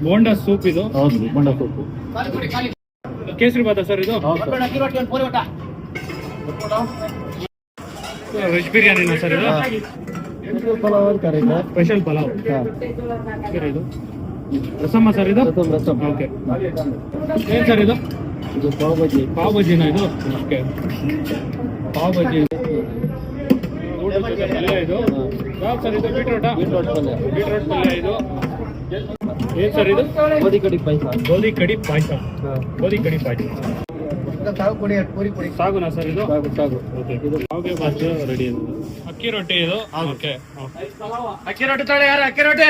Bonda soup ಇದು. ಹೌದು, bonda soup. ಕೇಸರಿ ಬಾತ ಸರ್ ಇದು. ವೆಜ್ ಬಿರಿಯಾನಿನ ಸರ್ ಇದು. ಪಲಾವ್ ಅಂತಾರೆ ಇದು. ಸ್ಪೆಷಲ್ ಪಲಾವ್. ಸರ್ ಇದು ರಸಮ್ಮ ಸರ್ ಇದು. ರಸಮ್. ಓಕೆ. ಏನು ಸರ್ ಇದು? ಇದು ಪಾವ್ ಬಜ್ಜಿ. ಪಾವ್ ಬಜ್ಜಿನ ಇದು. ಓಕೆ. ಪಾವ್ ಬಜ್ಜಿ. ಪಲ್ಯ ಇದು. ಯಾವ ಸರ್ ಇದು? ಬೀಟ್ರೋಟಾ? ಬೀಟ್ರೋಟ್ ಪಲ್ಯ. ಬೀಟ್ರೋಟ್ ಪಲ್ಯ ಇದು. ಏನು ಸರ್ ಇದು? ಗೋಧಿ ಕಡಿ ಪಾಯಸ. ಗೋಧಿ ಕಡಿ ಪಾಯಸ. ಗೋಧಿ ಕಡಿ ಪಾಯಸ. ಸಾಗು ಪುಡಿ, ಪೂರಿ ಪುಡಿ. ಸಾಗುನಾ ಸರ್ ಇದು? ಸಾಗು ಸಾಗು. ಓಕೆ. ಶಾವಿಗೆ ಬಾತ್ ರೆಡಿ ಇದೆ. ಅಕ್ಕಿ ರೊಟ್ಟಿ ಇದು. ಓಕೆ. ಅಕ್ಕಿ ರೊಟ್ಟಿ ತೊಳೆ ಯಾರು? ಅಕ್ಕಿ ರೊಟ್ಟಿ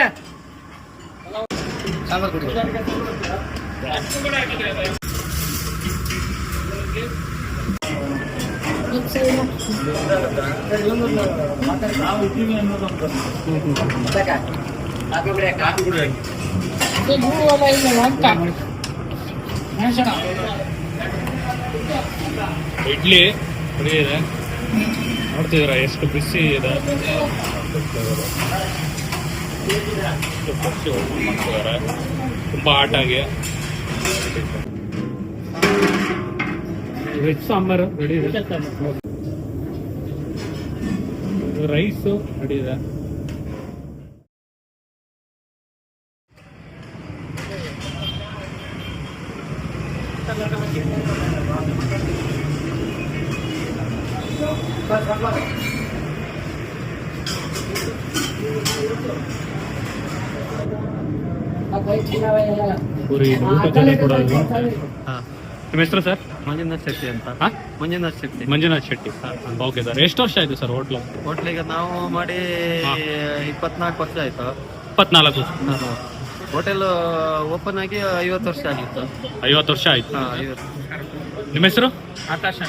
ಸಾಂಬಾರ್ ಕೊಡಿ. ಇಡ್ಲಿ ರೆಡಿ ಇದೆ. ನೋಡ್ತಿದ್ದೀರಾ ಎಷ್ಟು ಬಿಸಿ ಇದೆ. ಮಾಡ್ತಿದ್ದಾರೆ ತುಂಬ ಆಟಾಗಿ. ವೆಜ್ ಸಾಂಬಾರು ರೆಡಿ ಇದೆ. ರೈಸು ರೆಡಿ ಇದೆ. ಪೂರಿ ಊಟದಲ್ಲಿ ಕೂಡ. ನಿಮ್ಮ ಹೆಸರು ಸರ್? ಮಂಜುನಾಥ್ ಶೆಟ್ಟಿ ಅಂತ. ಮಂಜುನಾಥ್ ಶೆಟ್ಟಿ. ಮಂಜುನಾಥ್ ಶೆಟ್ಟಿ. Okay sir. ಎಷ್ಟು ವರ್ಷ ಆಯ್ತು ಸರ್ ಹೋಟ್ಲು? ಹೋಟ್ಲಿಗೆ ನಾವು ಮಾಡಿ 24 ವರ್ಷ ಆಯ್ತು. 24. ಹೋಟೆಲ್ ಓಪನ್ ಆಗಿ 50 ವರ್ಷ ಆಗಿತ್ತು. 50 ವರ್ಷ ಆಯ್ತು. 50. ನಿಮ್ಮ ಹೆಸರು? ಆಕಾಶ.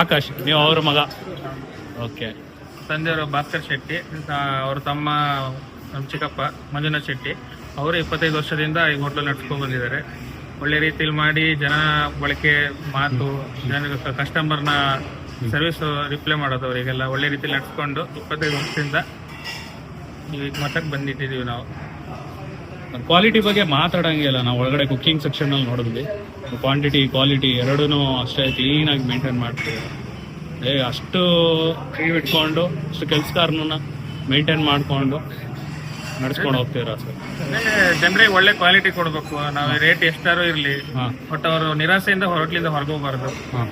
ಆಕಾಶ್. ನೀವು ಅವ್ರ ಮಗ? ಓಕೆ. ತಂದೆಯವರು ಭಾಸ್ಕರ್ ಶೆಟ್ಟಿ, ಅವ್ರ ತಮ್ಮ ನಮ್ಮ ಚಿಕ್ಕಪ್ಪ ಮಂಜುನಾಥ್ ಶೆಟ್ಟಿ. ಅವರು 25 ವರ್ಷದಿಂದ ಈ ಹೋಟ್ಲು ನಡ್ಸ್ಕೊಂಡು ಬಂದಿದ್ದಾರೆ. ಒಳ್ಳೆ ರೀತಿಯಲ್ಲಿ ಮಾಡಿ ಜನ ಬಳಕೆ ಮಾತು, ಜನ ಕಸ್ಟಮರ್ನ ಸರ್ವಿಸ್ ರಿಪ್ಲೈ ಮಾಡೋದು ಅವರಿಗೆಲ್ಲ ಒಳ್ಳೆ ರೀತಿಯಲ್ಲಿ ನಡ್ಸ್ಕೊಂಡು 25 ವರ್ಷದಿಂದ ಈಗ ಮಟ್ಟಕ್ಕೆ ಬಂದಿಟ್ಟಿದ್ದೀವಿ ನಾವು. ಕ್ವಾಲಿಟಿ ಬಗ್ಗೆ ಮಾತಾಡಂಗಿಲ್ಲ. ನಾವು ಒಳಗಡೆ ಕುಕ್ಕಿಂಗ್ ಸೆಕ್ಷನಲ್ಲಿ ನೋಡಿದ್ವಿ. ಕ್ವಾಂಟಿಟಿ ಕ್ವಾಲಿಟಿ ಎರಡೂ ಅಷ್ಟೇ ಕ್ಲೀನಾಗಿ ಮೇಂಟೈನ್ ಮಾಡ್ತೀವಿ. ಅಷ್ಟು ಕ್ರೀವ್ ಇಟ್ಕೊಂಡು ಅಷ್ಟು ಕೆಲಸಗಾರನ ಮೇಂಟೈನ್ ಮಾಡಿಕೊಂಡು ನಡ್ಸ್ಕೊಂಡು ಹೋಗ್ತೀರಾ ಸರ್? ಜನರಿಗೆ ಒಳ್ಳೆ ಕ್ವಾಲಿಟಿ ಕೊಡಬೇಕು. ನಾವು ರೇಟ್ ಎಷ್ಟಾರು ಇರಲಿ, ಬಟ್ ಅವರು ನಿರಾಸೆಯಿಂದ ಹೋಟ್ಲಿಂದ ಹೊರಗೋಗ್ಬಾರ್ದು.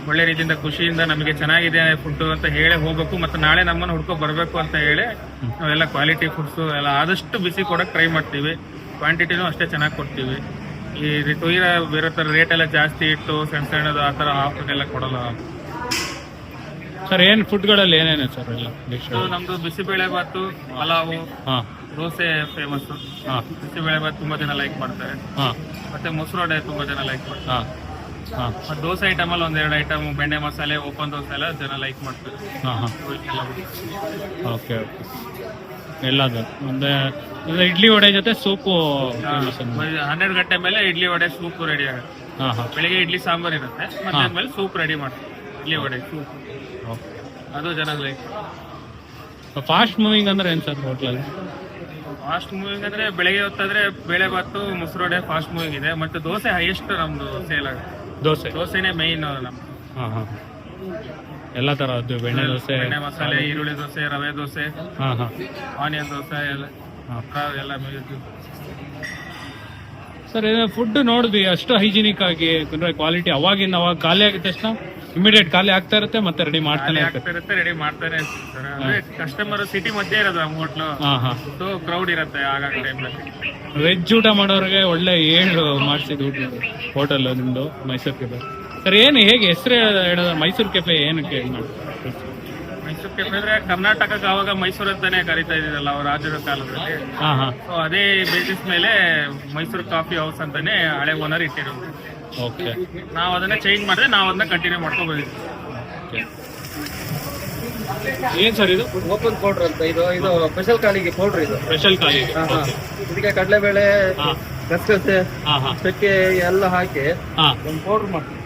ಒಳ್ಳೆ ರೀತಿಯಿಂದ ಖುಷಿಯಿಂದ ನಮಗೆ ಚೆನ್ನಾಗಿದೆ ಫುಡ್ ಅಂತ ಹೇಳಿ ಹೋಗ್ಬೇಕು. ಮತ್ತು ನಾಳೆ ನಮ್ಮನ್ನು ಹುಡ್ಕೊ ಬರಬೇಕು ಅಂತ ಹೇಳಿ ನಾವೆಲ್ಲ ಕ್ವಾಲಿಟಿ ಫುಡ್ಸು ಎಲ್ಲ ಆದಷ್ಟು ಬಿಸಿ ಕೊಡೋಕೆ ಟ್ರೈ ಮಾಡ್ತೀವಿ. ಕ್ವಾಂಟಿಟಿನೂ ಅಷ್ಟೇ ಚೆನ್ನಾಗಿ ಕೊಡ್ತೀವಿ. ಈ ಬೇರೆ ಥರ ರೇಟ್ ಎಲ್ಲ ಜಾಸ್ತಿ ಇಟ್ಟು ಸಣ್ಣ ಸಣ್ಣದು ಆ ಥರ ಆಫರ್ಗೆಲ್ಲ ಕೊಡಲ್ಲ ಸರ್. ಏನು ಫುಡ್ಗಳಲ್ಲಿ ಏನೇನು ಸರ್ ಎಲ್ಲ? ನಮ್ದು ಬಿಸಿಬೇಳೆ ಬಾತು, ಪಲಾವು, ದೋಸೆ ಫೇಮಸ್. ಬಿಸಿಬೇಳೆ ಬಾತ್ ತುಂಬಾ ಜನ ಲೈಕ್ ಮಾಡ್ತಾರೆ. ಮತ್ತೆ ಮೊಸರೊಡೆ ತುಂಬಾ ಜನ ಲೈಕ್ ಮಾಡ್ತಾರೆ. ಮತ್ತೆ ದೋಸೆ ಐಟಮ್ ಅಲ್ಲಿ 1-2 ಐಟಮ್, ಬೆಣ್ಣೆ ಮಸಾಲೆ, ಓಪನ್ ದೋಸೆ ಎಲ್ಲ ಜನ ಲೈಕ್ ಮಾಡ್ತಾರೆ. ಓಕೆ. ಎಲ್ಲದು ಒಂದೇ ಇಡ್ಲಿ ವಡೆ ಜೊತೆ ಸೂಪು 12 ಗಂಟೆ ಮೇಲೆ ಇಡ್ಲಿ ವಡೆ ಸೂಪ್ ರೆಡಿ ಆಗುತ್ತೆ. ಬೆಳಿಗ್ಗೆ ಇಡ್ಲಿ ಸಾಂಬಾರ್ ಇರುತ್ತೆ, ಮಧ್ಯಾಹ್ನ ಮೇಲೆ ಸೂಪ್ ರೆಡಿ ಮಾಡ್ತಾರೆ. ಇಡ್ಲಿ ವಡೆ ಸೂಪ್ ಅದು ಜನ ಲೈಕ್. ಫಾಸ್ಟ್ ಮೂವಿಂಗ್ ಅಂದ್ರೆ ಏನ್ ಸರ್ ಹೋಟ್ಲಲ್ಲಿ? ಫಾಸ್ಟ್ ಮೂವಿಂಗ್ ಅಂದ್ರೆ ಬೆಳಗ್ಗೆ ಹೊತ್ತಾದ್ರೆ ಬೇಳೆ ಬಾತು, ಮೊಸರೊಡೆ ಫಾಸ್ಟ್ ಮೂವಿಂಗ್ ಇದೆ. ಮತ್ತೆ ದೋಸೆ ಹೈಯೆಸ್ಟ್ ನಮ್ದು ಸೇಲ್ ಆಗುತ್ತೆ. ದೋಸೆನೇ ಮೈನ್ ನಮ್ದು. ಎಲ್ಲ ತರದ್ದು ಬೆಣ್ಣೆ ದೋಸೆ, ಬೆಣ್ಣೆ ಮಸಾಲೆ, ಈರುಳ್ಳಿ ದೋಸೆ, ರವೆ ದೋಸೆ, ಆನಿಯನ್ ದೋಸೆ ಎಲ್ಲ ಸರ್. ಫುಡ್ ನೋಡಿದ್ವಿ ಅಷ್ಟು ಹೈಜಿನಿಕ್ ಆಗಿ, ಕ್ವಾಲಿಟಿ ಅವಾಗಿಂದ ಅವಾಗ ಖಾಲಿ ಆಗಿದ ತಕ್ಷಣ ಇಮಿಡಿಯೇಟ್ ಖಾಲಿ ಆಗ್ತಾ ಇರುತ್ತೆ, ಮತ್ತೆ ರೆಡಿ ಮಾಡ್ತಾನೆ ಇರುತ್ತೆ. ರೆಡಿ ಮಾಡ್ತಾನೆ ಇರ್ತಾರೆ. ಕಸ್ಟಮರ್ ಸಿಟಿ ಮಧ್ಯೆ ಇರೋದು ನಮ್ಮ ಹೋಟ್ಲು, ಸೊ ಕ್ರೌಡ್ ಇರುತ್ತೆ ಆಗಾಗ ಟೈಮ್ನಲ್ಲಿ. ವೆಜ್ ಊಟ ಮಾಡೋರಿಗೆ ಒಳ್ಳೆ ಮಾಡಿಸಿದ ಊಟ ಹೋಟೆಲ್ ನಿಮ್ದು ಮೈಸೂರು ಕೆಫೆ ಸರ್. ಏನು ಹೇಗೆ ಹೆಸರು ಹೇಳೋದು ಮೈಸೂರು ಕೆಫೆ ಏನಕ್ಕೆ ಮೈಸೂರು ಕೆಫೆ ಅಂದ್ರೆ ಕರ್ನಾಟಕಕ್ಕೆ ಅವಾಗ ಮೈಸೂರು ಅಂತಾನೆ ಕರಿತಾ ಇದ್ದಿದ್ದಲ್ಲ ಅವ್ರ ರಾಜರ ಕಾಲದಲ್ಲಿ. ಸೊ ಅದೇ ಬೇಸಿಸ್ ಮೇಲೆ ಮೈಸೂರು ಕಾಫಿ ಹೌಸ್ ಅಂತಾನೆ ಹಳೆ ಓನರ್ ಇಟ್ಟಿರೋದು. ಓಕೆ. ನಾವು ಅದನ್ನ ಚೇಂಜ್ ಮಾಡಿದ್ರೆ ನಾವು ಅದನ್ನ ಕಂಟಿನ್ಯೂ ಮಾಡ್ಕೊಂಡು ಬಂದಿದ್ವಿ. ಏನ್ ಸರ್ ಇದು? ಓಪನ್ ಪೌಡರ್ ಅಂತ. ಇದು ಸ್ಪೆಷಲ್ ಕಾಲಿಗೆ ಪೌಡರ್. ಇದು ಸ್ಪೆಷಲ್ ಕಾಲಿಗೆ. ಇದಕ್ಕೆ ಕಡಲೆಬೇಳೆ, ಗಸಗಸೆ, ಚಕ್ಕೆ ಎಲ್ಲ ಹಾಕಿ ಒಂದು ಪೌಡರ್ ಮಾಡ್ತೀವಿ.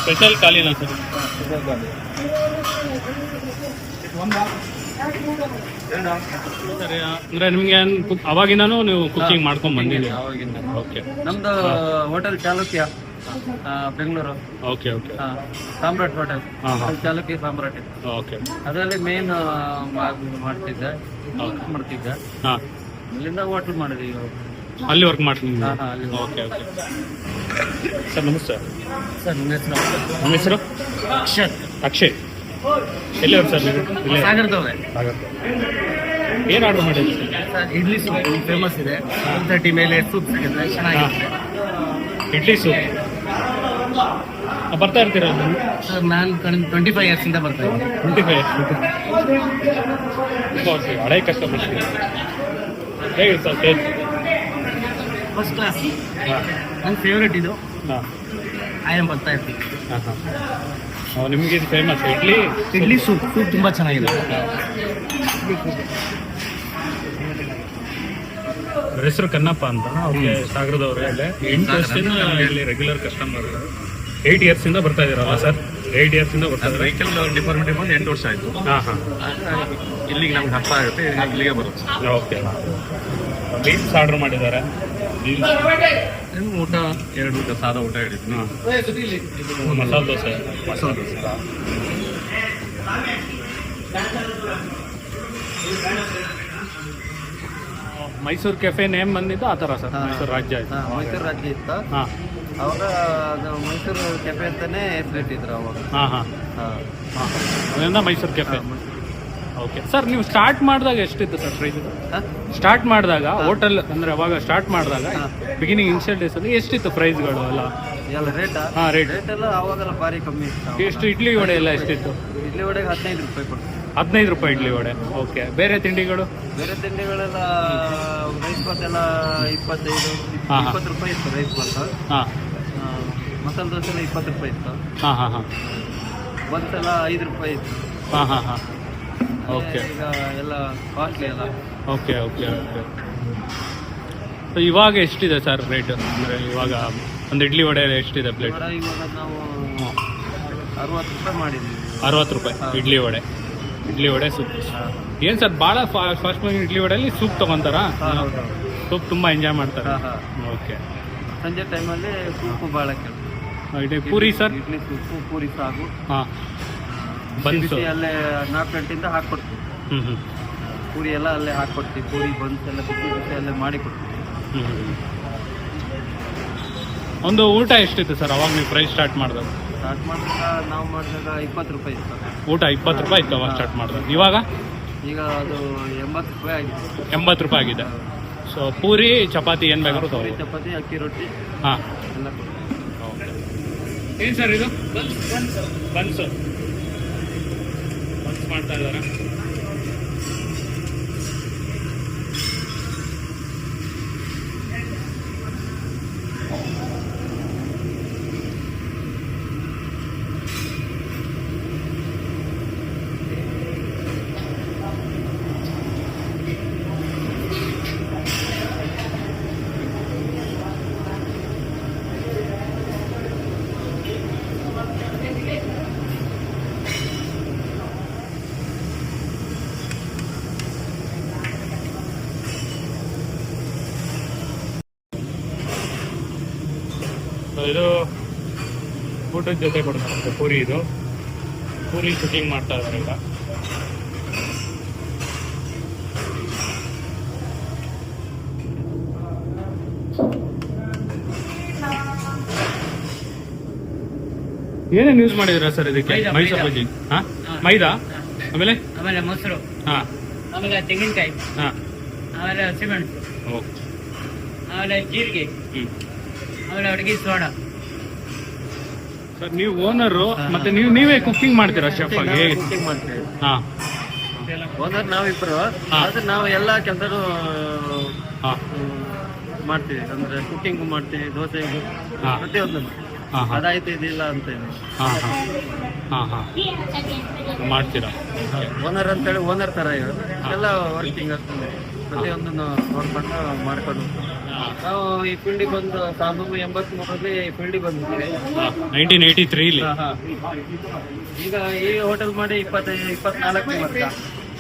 ಸ್ಪೆಷಲ್ ಖಾಲಿನಾ ಸರ್? ಸರಿ, ಅಂದ್ರೆ ನಿಮ್ಗೆ ಅವಾಗಿನಾನು ನೀವು ಕುಕಿಂಗ್ ಮಾಡ್ಕೊಂಡ್ ಬಂದಿದ್ದೀರಿ? ಅವಾಗಿಂದ ಓಕೆ ನಮ್ದು hotel Chalukya Bengaluru. Okay okay Samrat hotel, ಹಾಂ ಹಾಂ ಚಾಲುಕ್ಯ ಸಾಮ್ರಾಟ್. ಓಕೆ ಅದರಲ್ಲಿ ಮೇನ್ ಮಾಡ್ತಿದ್ದೆ. ಹಾಂ, ಅಲ್ಲಿಂದ ಹೋಟೆಲ್ ಮಾಡಿದ್ವಿ ಇವಾಗ. ಅಲ್ಲಿ ವರ್ಕ್ ಮಾಡ್ತೀನಿ. ಹಾಂ ಹಾಂ, ಅಲ್ಲಿ. ಓಕೆ ಓಕೆ ಸರ್, ನಮಸ್ತೆ ಸರ್ ನಿಮ್ಮ ಹೆಸರು? ನಮ್ಮ ಹೆಸರು ಅಕ್ಷತ್. ಅಕ್ಷಯ್. ಎಲ್ಲಿಯವ್ರು ಸರ್ ನೀವು? ಇಲ್ಲೇ ಸಾಗರದವ್ರೆ. ಏನು ಆರ್ಡರ್ ಮಾಡಿದ್ರಿ ಸರ್ ಇಡ್ಲಿ ಸೂಪ್ ಫೇಮಸ್ ಇದೆ. 130 ಮೇಲೆ ಸೂಪ್ ಸಿಗುತ್ತೆ, ಚೆನ್ನಾಗಿರುತ್ತೆ. ಇಡ್ಲಿ ಸೂಪ್ ಬರ್ತಾ ಇರ್ತೀರಾ ನೀವು? ಸರ್ ನಾನು 25 ಇಯರ್ಸಿಂದ ಬರ್ತಾ ಇದ್ದೀನಿ. 25 ಹಳೆ ಕಸ್ಟಮರ್ಸ್. ಹೇಗೆ ಸರ್ ಟೇಸ್ಟ್? First class. ಹಾಂ ನನ್ನ ಫೇವ್ರೇಟ್ ಇದು. ಹಾಂ ಆಯಂ ಬರ್ತಾ ಇರ್ತೀವಿ. ಹಾಂ ಹಾಂ. ನಿಮಗೆ ಇದು ಫೇಮಸ್ ಇಡ್ಲಿ ಸೂಪ್ ತುಂಬ ಚೆನ್ನಾಗಿದೆ. ಅವ್ರ ಹೆಸರು ಕನ್ನಪ್ಪ ಅಂತ. ಅವ್ರಿಗೆ ಸಾಗರದವ್ರೆ. ಅಲ್ಲೇ 8 ವರ್ಷದಿಂದ ಇಲ್ಲಿ ರೆಗ್ಯುಲರ್ ಕಸ್ಟಮರ್. 8 ಇಯರ್ಸಿಂದ ಬರ್ತಾ ಇದ್ದೀರಲ್ಲ ಸರ್? 8 ಇಯರ್ಸಿಂದ ಬರ್ತಾ ಇದ್ದಾರೆ. ವೆಹಿಕಲ್ ಡಿಪಾರ್ಟ್ಮೆಂಟ್ ಬಂದು 8 ವರ್ಷ ಆಯಿತು. ಹಾಂ ಹಾಂ. ಇಲ್ಲಿಗೆ ನಮ್ಗೆ ಹಬ್ಬ ಆಗುತ್ತೆ, ಇಲ್ಲಿಗೆ ಬರುತ್ತೆ. ಓಕೆ. ಮೀಲ್ಸ್ ಆರ್ಡರ್ ಮಾಡಿದ್ದಾರೆ. ಊಟ 2 ಊಟ, ಸಾದಾ ಊಟ ಹೇಳಿದ್ವಿ. ಮಸಾಲೆ ದೋಸೆ. ಮಸಾಲೆ ದೋಸೆ. ಮೈಸೂರು ಕೆಫೆ ನೇಮ್ ಬಂದಿದ್ದು ಆ ಥರ ಸರ್? ಮೈಸೂರು ರಾಜ್ಯ ಆಯ್ತು. ಮೈಸೂರು ರಾಜ್ಯ ಇತ್ತು ಹಾಂ ಅವಾಗ. ಅದು ಮೈಸೂರು ಕೆಫೆ ಅಂತಾನೆ ಹೆಸರಿಟ್ಟಿದ್ರು ಅವಾಗ. ಹಾಂ ಹಾಂ ಹಾಂ ಹಾಂ. ಅದರಿಂದ ಮೈಸೂರು ಕೆಫೆ. ಓಕೆ ಸರ್, ನೀವು ಸ್ಟಾರ್ಟ್ ಮಾಡಿದಾಗ ಎಷ್ಟಿತ್ತು ಸರ್ ಪ್ರೈಸ್? ಸ್ಟಾರ್ಟ್ ಮಾಡಿದಾಗ ಹೋಟೆಲ್ ಅಂದರೆ ಅವಾಗ ಸ್ಟಾರ್ಟ್ ಮಾಡಿದಾಗ ಬಿಗಿನಿಂಗ್ ಇನಿಷಿಯಲ್ ಡೇಸಲ್ಲಿ ಎಷ್ಟಿತ್ತು ಪ್ರೈಸ್ಗಳು ಎಲ್ಲ? ಎಲ್ಲ ರೇಟಾ? ಹಾಂ, ರೇಟ್ ಎಲ್ಲ ಅವಾಗೆಲ್ಲ ಭಾರಿ ಕಮ್ಮಿ ಇತ್ತು. ಎಷ್ಟು? ಇಡ್ಲಿ ವಡೆ ಎಲ್ಲ ಎಷ್ಟಿತ್ತು? ಇಡ್ಲಿ ವಡೆಗೆ 15 ರೂಪಾಯಿ ಕೊಡ್ತೀವಿ. 15 ರೂಪಾಯಿ ಇಡ್ಲಿ ವಡೆ. ಓಕೆ. ಬೇರೆ ತಿಂಡಿಗಳು? ಬೇರೆ ತಿಂಡಿಗಳೆಲ್ಲ ರೈಸ್ ಬಾತ್ ಎಲ್ಲ 25 ಹಾಂ, 20 ರೂಪಾಯಿ ಇತ್ತು ರೈಸ್ ಬಾತ್. ಹಾಂ. ಮಸಾಲೆ ದೋಸೆ ಎಲ್ಲ 20 ರೂಪಾಯಿ ಇತ್ತು. ಹಾಂ ಹಾಂ ಹಾಂ. ಬನ್ಸೆಲ್ಲ 5 ರೂಪಾಯಿ ಇತ್ತು. ಹಾಂ ಹಾಂ ಹಾಂ. ಓಕೆ. ಈಗ ಎಲ್ಲ ಕಾಸ್ಟ್ಲಿ ಎಲ್ಲ. Okay okay okay. ಸೊ ಇವಾಗ ಎಷ್ಟಿದೆ ಸರ್ ರೇಟ್? ಅಂದರೆ ಇವಾಗ ಒಂದು ಇಡ್ಲಿ ವಡೆ ಎಷ್ಟಿದೆ ಪ್ಲೇಟ್? ವಡೆ ಇವಾಗ ನಾವು 60 ರೂಪಾಯಿ ಮಾಡಿದ್ದೀವಿ. 60 ರೂಪಾಯಿ ಇಡ್ಲಿ ವಡೆ. ಇಡ್ಲಿ ವಡೆ ಸೂಪ್. ಏನು ಸರ್, ಭಾಳ ಫಾಸ್ಟ್ ಮೂವಿಂಗ್ ಇಡ್ಲಿ ವಡೆಯಲ್ಲಿ ಸೂಪ್ ತೊಗೊತಾರಾ? ಹೌದು. ಸೂಪ್ ತುಂಬ ಎಂಜಾಯ್ ಮಾಡ್ತಾರೆ. ಓಕೆ. ಸಂಜೆ ಟೈಮಲ್ಲಿ ಸೂಪು ಭಾಳ ಕೆಲಸ. ಇಡ್ಲಿ ಪೂರಿ ಸರ್? ಇಡ್ಲಿ ಸೂಪು, ಪೂರಿ ಸಾಗು. ಹಾಂ. ಬನ್ಸು ಅಲ್ಲೇ 4 ಗಂಟೆಯಿಂದ ಹಾಕ್ಕೊಡ್ತೀವಿ. ಹ್ಞೂ. ಪೂರಿ ಎಲ್ಲ ಅಲ್ಲೇ ಹಾಕ್ಕೊಡ್ತೀವಿ. ಪೂರಿ ಬನ್ಸ್ ಎಲ್ಲ ಬಿಸಿ ಬಿಸಿ ಅಲ್ಲೇ ಮಾಡಿ ಕೊಡ್ತೀವಿ. ಒಂದು ಊಟ ಎಷ್ಟಿತ್ತು ಸರ್ ಅವಾಗ ನೀವು ಪ್ರೈಸ್ ಸ್ಟಾರ್ಟ್ ಮಾಡಿದಾಗ? ಸ್ಟಾರ್ಟ್ ಮಾಡಿದಾಗ ನಾವು ಮಾಡಿದಾಗ 20 ರೂಪಾಯಿ ಇತ್ತು. ಊಟ 20 ರೂಪಾಯಿ ಇತ್ತು ಅವಾಗ ಸ್ಟಾರ್ಟ್ ಮಾಡಿದಾಗ. ಇವಾಗ ಈಗ ಅದು 80 ರೂಪಾಯಿ ಆಗಿದೆ. 80 ರೂಪಾಯಿ ಆಗಿದೆ. ಸೊ ಪೂರಿ ಚಪಾತಿ ಏನು ಬೇಕಾದ್ರೂ ಪೂರಿ ತಗೋ. ಚಪಾತಿ, ಅಕ್ಕಿ ರೊಟ್ಟಿ ಹಾಂ. ಎಲ್ಲ ಕೊಡ್ತೀವಿ. ಏನು ಸರ್ ಇದು? ಬನ್ಸು. ಬನ್ಸ್ ಮಾಡ್ತಾ ಇದ್ದಾರೆ. ಇದು ಊಟದ ಜೊತೆ ಕೊಡ್ತಾರೆ ಪೂರಿ. ಇದು ಪೂರಿ ಕುಕಿಂಗ್ ಮಾಡ್ತಾ ಇದ್ದಾರೆ ಈಗ. ಏನೇನು ಯೂಸ್ ಮಾಡಿದಿರಾ ಸರ್ ಇದಕ್ಕೆ? ಮೈಸೂರು ಬಜ್ಜಿ. ಹಾಂ, ಮೈದಾ. ಆಮೇಲೆ ಮೊಸರು. ಹಾಂ. ಆಮೇಲೆ ತೆಂಗಿನಕಾಯಿ. ಹಾಂ. ಆಮೇಲೆ ಹಸಿಮೆಣಸು. ಓಕೆ. ಆಮೇಲೆ ಜೀರಿಗೆ. ಆಮೇಲೆ ಅಡುಗೆ ಸೋಡಾ. ಸರ್ ನೀವು ಓನರು ಮತ್ತೆ ನೀವೇ ಕುಕಿಂಗ್ ಮಾಡ್ತೀರಾ ಶೆಫ್ ಆಗಿ? ಕುಕಿಂಗ್ ಮಾಡ್ತೀವಿ. ಹಾಂ. ಓನರ್ ನಾವಿಬ್ರು. ಆದ್ರೆ ನಾವು ಎಲ್ಲ ಕೆಲಸನೂ ಹಾಂ ಮಾಡ್ತೀವಿ. ಅಂದ್ರೆ ಕುಕಿಂಗ್ ಮಾಡ್ತೀವಿ, ದೋಸೆ, ಪ್ರತಿಯೊಂದು. ಹಾಂ ಹಾಂ ಅದಾಯ್ತು ಇದಿಲ್ಲ ಅಂತ ಇದೆ. ಹಾಂ ಹಾಂ ಹಾಂ ಹಾಂ ಮಾಡ್ತೀರಾ? ಓನರ್ ಅಂತೇಳಿ ಓನರ್ ತರ ಇರೋದು ಎಲ್ಲ ವರ್ಕಿಂಗ್ ಆಗ್ತದೆ, ಪ್ರತಿಯೊಂದನ್ನು ನೋಡ್ಕೊಂಡು ಮಾಡ್ಕೊಂಡು ನಾವು ಈ ಫೀಲ್ಡಿಗೆ ಬಂದು 1983ರಲ್ಲಿ ಈ ಫೀಲ್ಡಿಗೆ ಬಂದಿದ್ದೀವಿ. 1983 ಈಗ ಈ ಹೋಟೆಲ್ ಮಾಡಿ 24 ವರ್ಷ.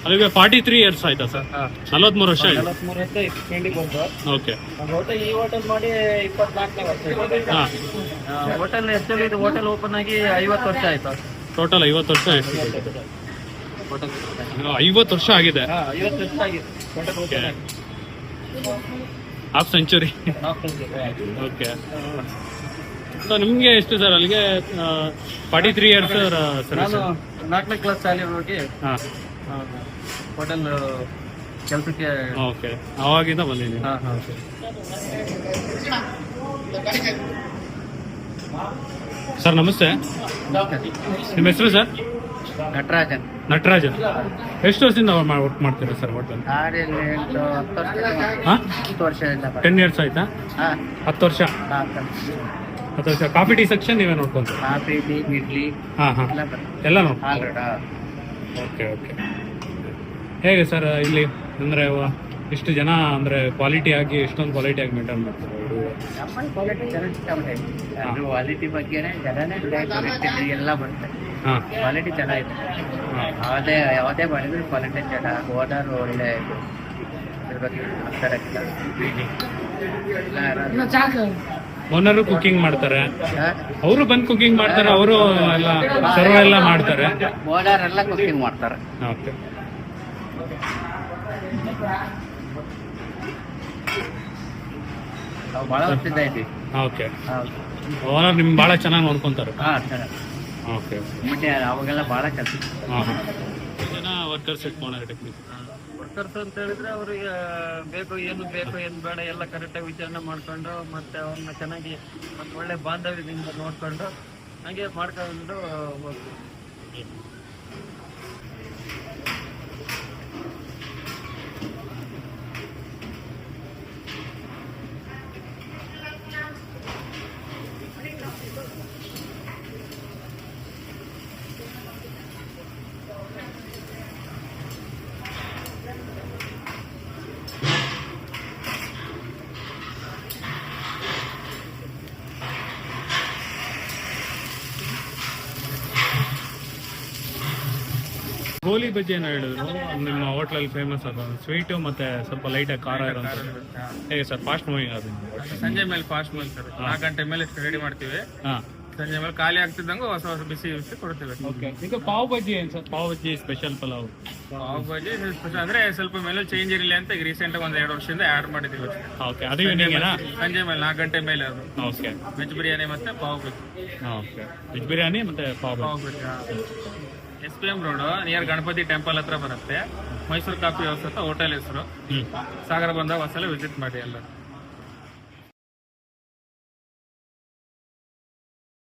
ಅಲ್ಲಿಗೆ 43 ಇಯರ್ಸ್ ಆಯ್ತಾ ಸರ್? 43 ವರ್ಷ ಆಯ್ತು. 43 ವರ್ಷ ಈ ಫೀಲ್ಡಿಗೆ ಬಂದು ಓಕೆ. ಈ ಹೋಟೆಲ್ ಮಾಡಿ 24ನೇ ವರ್ಷ. ಹಾಂ ಹೋಟೆಲ್ ಆಕ್ಚುಲಿ ಇದು ಹೋಟೆಲ್ ಓಪನ್ ಆಗಿ 50 ವರ್ಷ ಆಯ್ತು. ಟೋಟಲ್ 50 ವರ್ಷ ಆಯ್ತು. ಹೋಟೆಲ್ 50 ವರ್ಷ ಆಗಿದೆ. 50 ವರ್ಷ ಆಗಿದೆ ಹೋಟೆಲ್ ಓಪನ್ ಆಗಿ. Half century. ಓಕೆ. ಸೊ ನಿಮಗೆ ಎಷ್ಟು ಸರ್ ಅಲ್ಲಿಗೆ? 43 ಇಯರ್ಸ್ ಸರ್ವಿಸ್. ನಾನು 4ನೇ ಕ್ಲಾಸ್ ಶಾಲೆ ಹೋಗಿ ಹಾಂ ಹೋಟೆಲ್ ಕೆಲಸಕ್ಕೆ. ಓಕೆ, ಅವಾಗಿಂದ ಬಂದಿದ್ದೀನಿ. ಸರ್ ನಮಸ್ತೆ, ನಿಮ್ಮ ಹೆಸರು ಸರ್? ನಟರಾಜನ್. ನಟರಾಜನ್. ಎಷ್ಟು ವರ್ಷದಿಂದ ವರ್ಕ್ ಮಾಡ್ತೀರಾ ಸರ್ ಹೋಟೆಲ್? ಹಾಂ 10 ವರ್ಷದಿಂದ 10 ಇಯರ್ಸ್ ಆಯ್ತಾ? ಹಾಂ 10 ವರ್ಷ. 10 ವರ್ಷ. ಕಾಫಿ ಟೀ ಸೆಕ್ಷನ್ ನೀವೇ ನೋಡ್ಕೊಂತೀರ? ಕಾಫಿ ಟೀ ಇಡ್ಲಿ ಹಾಂ ಹಾಂ ಎಲ್ಲ ನೋಡಿ. ಆಲ್ರೆಡ. Okay okay. ಹೇಗೆ ಸರ್ ಇಲ್ಲಿ ಅಂದರೆ ಇಷ್ಟು ಜನ ಅಂದರೆ ಕ್ವಾಲಿಟಿ ಆಗಿ ಎಷ್ಟೊಂದು ಕ್ವಾಲಿಟಿ ಆಗಿ ಮೇಂಟೈನ್ ಮಾಡ್ತಾರೆ ನಮ್ಮ ಕ್ವಾಲಿಟಿ ಚೆನ್ನಾಗಿ ಕ್ವಾಲಿಟಿ ಬಗ್ಗೆನೇ ಜನನೇ ಎಲ್ಲ ಬರ್ತಾರೆ. ಹಾಂ ಕ್ವಾಲಿಟಿ ಚೆನ್ನಾಗಿದೆ. ಯಾವುದೇ ಮಾಡಿದ್ರು ಕ್ವಾಲಿಟಿ ಚೆನ್ನಾಗಿ ಓನರ್ ಒಳ್ಳೆ ಓನರು ಕುಕಿಂಗ್ ಮಾಡ್ತಾರೆ, ಅವರು ಬಂದು ಕುಕಿಂಗ್ ಮಾಡ್ತಾರೆ, ಅವರು ಎಲ್ಲ ಸರ್ವ್ ಎಲ್ಲ ಮಾಡ್ತಾರೆ. ಓನರ್ ಎಲ್ಲ ಕುಕಿಂಗ್ ಮಾಡ್ತಾರೆ. ಓಕೆ. ನಾವು ಭಾಳ ವರ್ಷದಿಂದ ಇದ್ದೀವಿ. ಓಕೆ. ಓನರ್ ನಿಮ್ಗೆ ಭಾಳ ಚೆನ್ನಾಗಿ ನೋಡ್ಕೊತಾರೆ. ಹಾಂ ಚೆನ್ನಾಗಿ. ಓಕೆ. ಮತ್ತೆ ಅವಾಗೆಲ್ಲ ಭಾಳ ಕೆಲಸ. ಹಾಂ ಹಾಂ. ಜನ ವರ್ಕರ್ಸ್ ಇಟ್ಕೊಂಡ್ರೆ ಟೆಕ್ನಿಕ್ ವರ್ಕರ್ಸ್ ಅಂತ ಹೇಳಿದ್ರೆ ಅವ್ರಿಗೆ ಬೇಕು ಏನು ಬೇಡ ಎಲ್ಲ ಕರೆಕ್ಟಾಗಿ ವಿಚಾರಣೆ ಮಾಡ್ಕೊಂಡು ಮತ್ತೆ ಅವ್ರನ್ನ ಚೆನ್ನಾಗಿ ಮತ್ತೆ ಒಳ್ಳೆ ಬಾಂಧವ್ಯದಿಂದ ನೋಡ್ಕೊಂಡು ಹಾಗೆ ಮಾಡ್ಕೊಂಡು ಹೋಗ್ತೀವಿ. ಗೋಲಿ ಬಜ್ಜಿ ಏನೋ ಹೇಳಿದ್ರು ನಿಮ್ಮ ಹೋಟ್ಲಲ್ಲಿ ಫೇಮಸ್ ಅದು ಸ್ವೀಟು ಮತ್ತೆ ಸ್ವಲ್ಪ ಲೈಟಾಗಿ ಖಾರ ಇರೋಂಥದ್ದು. ಹೇಗೆ ಸರ್ ಫಾಸ್ಟ್ ಮೂವಿಂಗ್ ಅದು? ಸಂಜೆ ಮೇಲೆ ಫಾಸ್ಟ್ ಮೂವಿ ಸರ್. 4 ಗಂಟೆ ಮೇಲೆ ರೆಡಿ ಮಾಡ್ತೀವಿ. ಹಾಂ ಸಂಜೆ ಮೇಲೆ ಖಾಲಿ ಆಗ್ತಿದ್ದಂಗೆ ಹೊಸ ಹೊಸ ಬಿಸಿ ಕೊಡ್ತೀವಿ. ಓಕೆ. ಈಗ ಪಾವ್ ಬಜ್ಜಿ ಏನು ಸರ್? ಪಾವ್ ಬಜ್ಜಿ ಸ್ಪೆಷಲ್ ಪಲಾವ್. ಪಾವ್ ಬಜ್ಜಿ ಸ್ಪೆಷಲ್ ಅಂದ್ರೆ ಸ್ವಲ್ಪ ಮೇಲೆ ಚೇಂಜ್ ಇರಲಿ ಅಂತ ಈಗ ರೀಸೆಂಟ್ ಆಗಿ 1-2 ವರ್ಷದಿಂದ ಆಡ್ ಮಾಡಿದೀವಿ. ಓಕೆ. ಅದು ಈವ್ನಿಂಗೇನಾ? ಸಂಜೆ ಮೇಲೆ 4 ಗಂಟೆ ಮೇಲೆ ಅದು. ಓಕೆ. ವೆಜ್ ಬಿರಿಯಾನಿ ಮತ್ತೆ ಪಾವ್ ಬಜ್ಜಿ. ಓಕೆ. ವೆಜ್ ಬಿರಿಯಾನಿ ಮತ್ತೆ ಪಾವ್ ಬಜ್ಜಿ. SPM road near Ganapati temple ಹತ್ರ ಬರುತ್ತೆ. ಮೈಸೂರು ಕಾಫಿ ಹೌಸ್ ಅಂತ ಹೋಟೆಲ್ ಹೆಸರು. ಸಾಗರ ಬಂದಾಗ ಒಂದ್ಸಲ ವಿಸಿಟ್ ಮಾಡಿ ಎಲ್ಲ.